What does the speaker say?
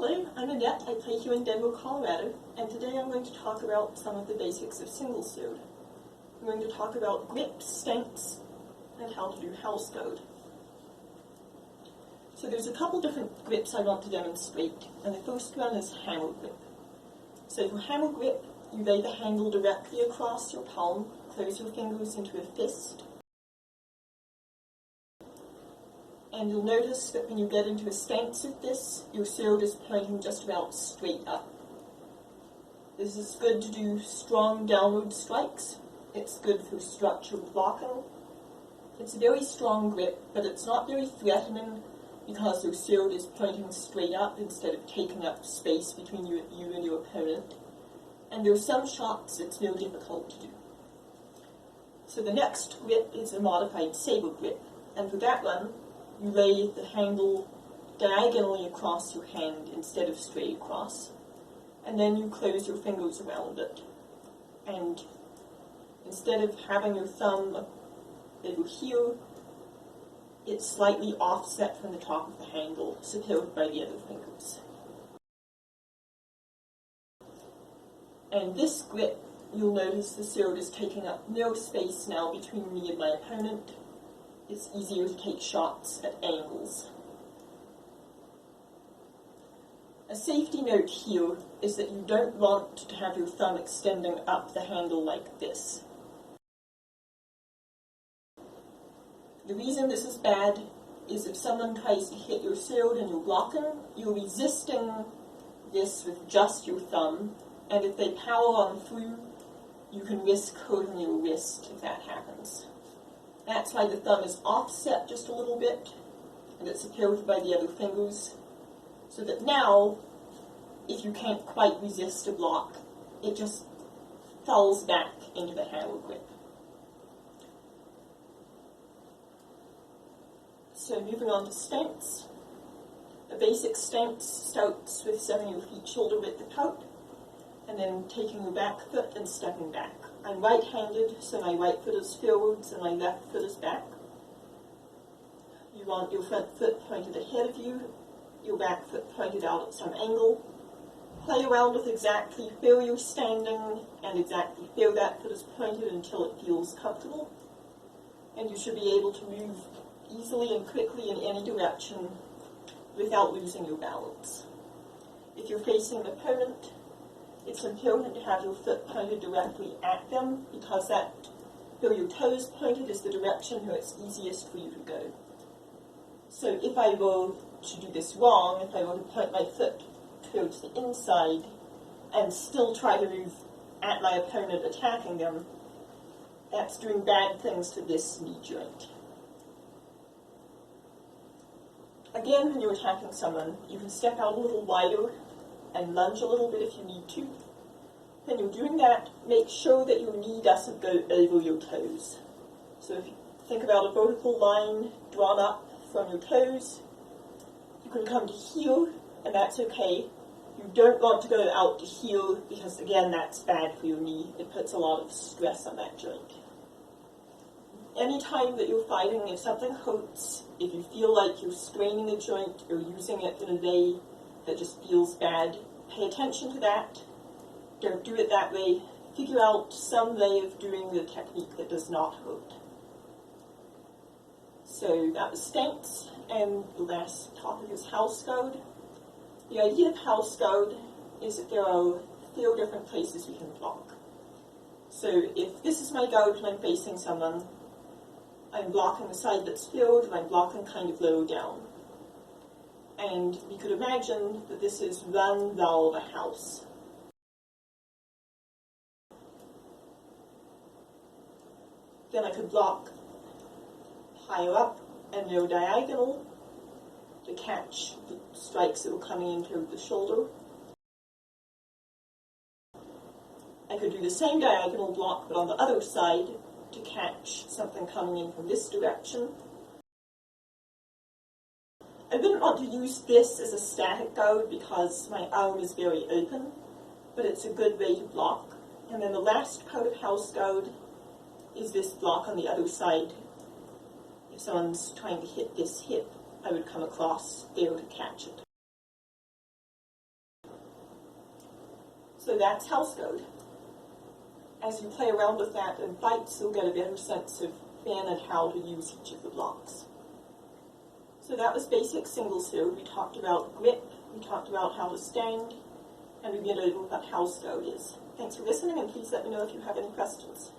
Hello, I'm Annette. I play here in Denver, Colorado, and today I'm going to talk about some of the basics of single sword. I'm going to talk about grip, stance, and how to do house code. So there's a couple different grips I want to demonstrate, and the first one is hammer grip. So for hammer grip, you lay the handle directly across your palm, close your fingers into a fist, and you'll notice that when you get into a stance of this, your sword is pointing just about straight up. This is good to do strong downward strikes. It's good for structured blocking. It's a very strong grip, but it's not very threatening because your sword is pointing straight up instead of taking up space between you and your opponent. And there are some shots it's very difficult to do. So the next grip is a modified saber grip, and for that one, you lay the handle diagonally across your hand instead of straight across, and then you close your fingers around it. And instead of having your thumb over here, it's slightly offset from the top of the handle, supported by the other fingers. And this grip, you'll notice the sword is taking up no space now between me and my opponent. It's easier to take shots at angles. A safety note here is that you don't want to have your thumb extending up the handle like this. The reason this is bad is if someone tries to hit your sword and you're blocking, you're resisting this with just your thumb, and if they power on through, you can risk hurting your wrist if that happens. That's why the thumb is offset just a little bit, and it's supported by the other fingers, so that now, if you can't quite resist a block, it just falls back into the hammer grip. So moving on to stance. A basic stance starts with setting your feet shoulder width apart, and then taking your back foot and stepping back. I'm right-handed, so my right foot is forwards and my left foot is back. You want your front foot pointed ahead of you, your back foot pointed out at some angle. Play around with exactly where you're standing and exactly where that foot is pointed until it feels comfortable. And you should be able to move easily and quickly in any direction without losing your balance. If you're facing an opponent, it's important to have your foot pointed directly at them, because that, where your toes pointed, is the direction where it's easiest for you to go. So if I were to do this wrong, if I were to point my foot towards the inside and still try to move at my opponent attacking them, that's doing bad things to this knee joint. Again, when you're attacking someone, you can step out a little wider and lunge a little bit if you need to. When you're doing that, make sure that your knee doesn't go over your toes. So if you think about a vertical line drawn up from your toes, you can come to here, and that's okay. You don't want to go out to here, because again, that's bad for your knee. It puts a lot of stress on that joint. Anytime that you're fighting, if something hurts, if you feel like you're straining a joint or using it in a way that just feels bad, pay attention to that. Don't do it that way. Figure out some way of doing the technique that does not hurt. So that was stance, and the last topic is house guard. The idea of house guard is that there are 4 different places you can block. So if this is my guard and I'm facing someone, I'm blocking the side that's filled, and I'm blocking kind of low down. And you could imagine that this is one wall of a house. Then I could block higher up and go diagonal to catch the strikes that were coming in toward the shoulder. I could do the same diagonal block, but on the other side, to catch something coming in from this direction. I wouldn't want to use this as a static guard because my arm is very open, but it's a good way to block. And then the last part of house guard is this block on the other side. If someone's trying to hit this hip, I would come across there to catch it. So that's house code. As you play around with that in fights, you'll get a better sense of when and how to use each of the blocks. So that was basic single sword. We talked about grip, we talked about how to stand, and we did a little what house code is. Thanks for listening, and please let me know if you have any questions.